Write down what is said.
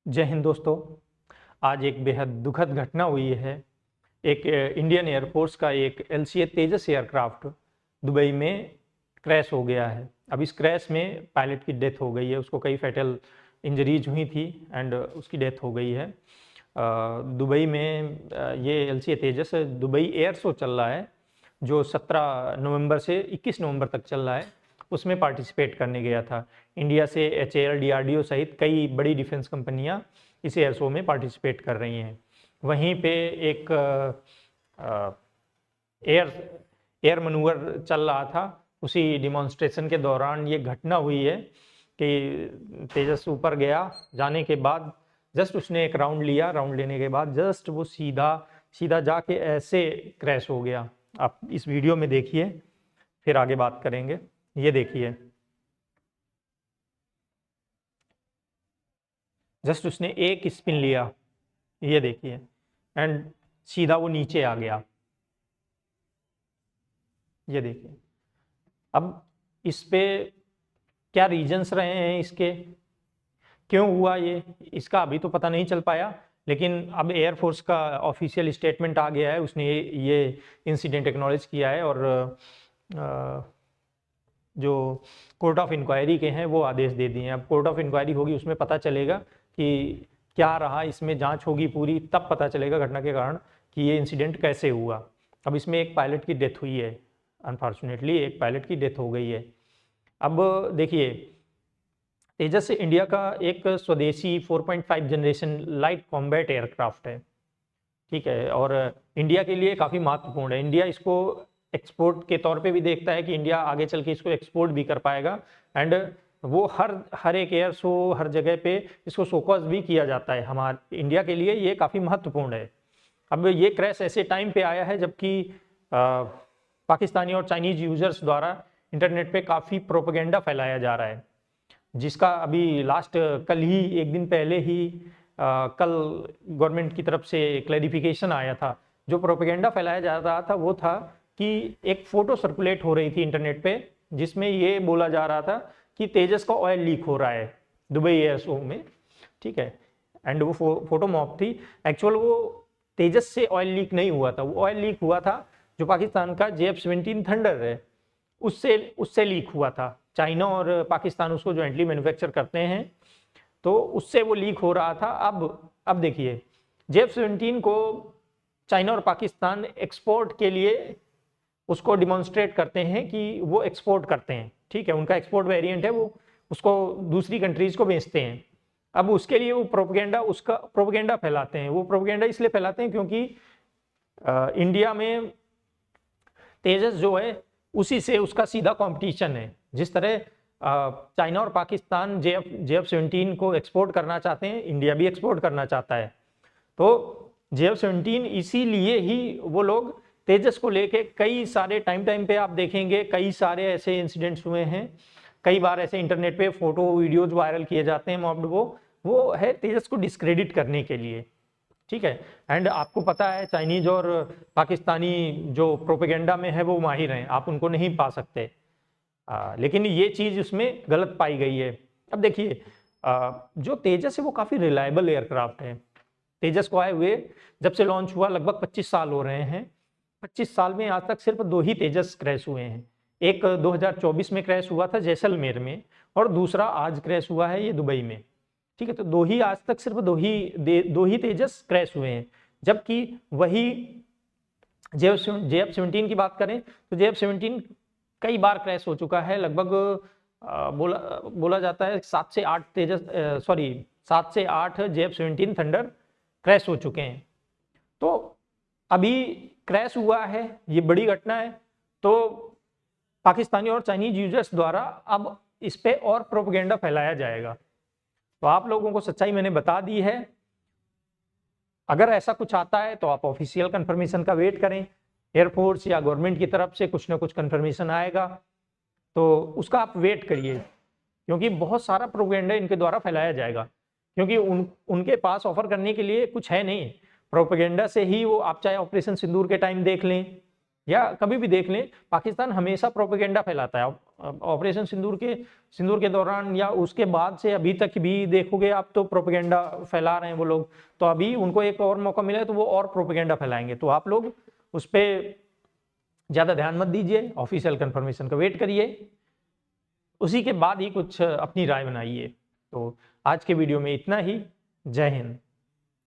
जय हिंद दोस्तों। आज एक बेहद दुखद घटना हुई है। एक इंडियन एयरफोर्स का एक LCA तेजस एयरक्राफ्ट दुबई में क्रैश हो गया है। अब इस क्रैश में पायलट की डेथ हो गई है। उसको कई फैटल इंजरीज हुई थी एंड उसकी डेथ हो गई है। दुबई में ये LCA तेजस दुबई एयर शो चल रहा है जो 17 नवंबर से 21 नवंबर तक चल रहा है। उसमें पार्टिसिपेट करने गया था। इंडिया से HAL DRDO सहित कई बड़ी डिफेंस कंपनियां इस एयर शो में पार्टिसिपेट कर रही हैं। वहीं पे एक एयर एयर मनूवर चल रहा था। उसी डिमॉन्स्ट्रेशन के दौरान ये घटना हुई है कि तेजस ऊपर गया, जाने के बाद जस्ट उसने एक राउंड लिया। राउंड लेने के बाद जस्ट वो सीधा सीधा जाके ऐसे क्रैश हो गया। आप इस वीडियो में देखिए, फिर आगे बात करेंगे। ये देखिए, जस्ट उसने एक स्पिन लिया, ये देखिए, एंड सीधा वो नीचे आ गया। ये देखिए। अब इस पे क्या रीजंस रहे हैं, इसके क्यों हुआ ये, इसका अभी तो पता नहीं चल पाया। लेकिन अब एयरफोर्स का ऑफिशियल स्टेटमेंट आ गया है। उसने ये इंसिडेंट एक्नॉलेज किया है और जो कोर्ट ऑफ इंक्वायरी के हैं वो आदेश दे दिए हैं। अब कोर्ट ऑफ इंक्वायरी होगी, उसमें पता चलेगा कि क्या रहा, इसमें जांच होगी पूरी, तब पता चलेगा घटना के कारण कि ये इंसिडेंट कैसे हुआ। अब इसमें एक पायलट की डेथ हुई है, अनफॉर्चुनेटली एक पायलट की डेथ हो गई है। अब देखिए, तेजस इंडिया का एक स्वदेशी 4.5 जनरेशन लाइट कॉम्बैट एयरक्राफ्ट है, ठीक है, और इंडिया के लिए काफ़ी महत्वपूर्ण है। इंडिया इसको एक्सपोर्ट के तौर पे भी देखता है कि इंडिया आगे चल के इसको एक्सपोर्ट भी कर पाएगा। एंड वो हर एक एयर शो, हर जगह पे इसको शोकॉज भी किया जाता है। हमारे इंडिया के लिए ये काफ़ी महत्वपूर्ण है। अब ये क्रैश ऐसे टाइम पे आया है जबकि पाकिस्तानी और चाइनीज यूजर्स द्वारा इंटरनेट पे काफ़ी प्रोपेगेंडा फैलाया जा रहा है, जिसका अभी लास्ट कल ही, एक दिन पहले ही कल गवर्नमेंट की तरफ से क्लैरिफिकेशन आया था। जो प्रोपेगेंडा फैलाया जा रहा था वो था कि एक फ़ोटो सर्कुलेट हो रही थी इंटरनेट पे, जिसमें ये बोला जा रहा था कि तेजस का ऑयल लीक हो रहा है दुबई एयर शो में, ठीक है। एंड वो फोटो मॉक थी। एक्चुअल वो तेजस से ऑयल लीक नहीं हुआ था। वो ऑयल लीक हुआ था जो पाकिस्तान का JF-17 थंडर है, उससे उससे लीक हुआ था। चाइना और पाकिस्तान उसको जॉइंटली मैन्युफैक्चर करते हैं, तो उससे वो लीक हो रहा था। अब देखिए, JF-17 को चाइना और पाकिस्तान एक्सपोर्ट के लिए उसको डिमॉन्स्ट्रेट करते हैं कि वो एक्सपोर्ट करते हैं, ठीक है, उनका एक्सपोर्ट वेरिएंट है, वो उसको दूसरी कंट्रीज को बेचते हैं। अब उसके लिए वो उसका प्रोपेगेंडा फैलाते हैं। वो प्रोपेगेंडा इसलिए फैलाते हैं क्योंकि इंडिया में तेजस जो है उसी से उसका सीधा कंपटीशन है। जिस तरह चाइना और पाकिस्तान JF-17 को एक्सपोर्ट करना चाहते हैं, इंडिया भी एक्सपोर्ट करना चाहता है। तो JF-17 इसीलिए ही वो लोग तेजस को लेके कई सारे टाइम पे आप देखेंगे कई सारे ऐसे इंसिडेंट्स हुए हैं। कई बार ऐसे इंटरनेट पे फोटो वीडियोज वायरल किए जाते हैं मॉब्ड, वो है तेजस को डिस्क्रेडिट करने के लिए, ठीक है। एंड आपको पता है चाइनीज और पाकिस्तानी जो प्रोपेगेंडा में है वो माहिर हैं, आप उनको नहीं पा सकते। लेकिन ये चीज़ उसमें गलत पाई गई है। अब देखिए, जो तेजस है वो काफ़ी रिलायबल एयरक्राफ्ट है। तेजस को आए हुए जब से लॉन्च हुआ लगभग 25 साल हो रहे हैं। 25 साल में आज तक सिर्फ 2 ही तेजस क्रैश हुए हैं। एक 2024 में क्रैश हुआ था जैसलमेर में, और दूसरा आज क्रैश हुआ है ये दुबई में, ठीक है। तो दो ही, आज तक सिर्फ दो ही तेजस क्रैश हुए हैं। जबकि वही JF-17 की बात करें तो JF-17 कई बार क्रैश हो चुका है। लगभग बोला जाता है 7 से 8 JF-17 थंडर क्रैश हो चुके हैं। तो अभी क्रैश हुआ है, ये बड़ी घटना है। तो पाकिस्तानी और चाइनीज यूजर्स द्वारा अब इस पे और प्रोपेगेंडा फैलाया जाएगा। तो आप लोगों को सच्चाई मैंने बता दी है। अगर ऐसा कुछ आता है तो आप ऑफिशियल कंफर्मेशन का वेट करें। एयरफोर्स या गवर्नमेंट की तरफ से कुछ ना कुछ कंफर्मेशन आएगा, तो उसका आप वेट करिए, क्योंकि बहुत सारा प्रोपेगेंडा इनके द्वारा फैलाया जाएगा। क्योंकि उनके पास ऑफर करने के लिए कुछ है नहीं। प्रोपेगेंडा से ही वो, आप चाहे ऑपरेशन सिंदूर के टाइम देख लें, या कभी भी देख लें, पाकिस्तान हमेशा प्रोपेगेंडा फैलाता है। ऑपरेशन सिंदूर के दौरान या उसके बाद से अभी तक भी देखोगे आप तो प्रोपेगेंडा फैला रहे हैं वो लोग। तो अभी उनको एक और मौका मिला है तो वो और प्रोपेगेंडा फैलाएंगे। तो आप लोग उस पर ज़्यादा ध्यान मत दीजिए, ऑफिशियल कंफर्मेशन का वेट करिए, उसी के बाद ही कुछ अपनी राय बनाइए। तो आज के वीडियो में इतना ही। जय हिंद।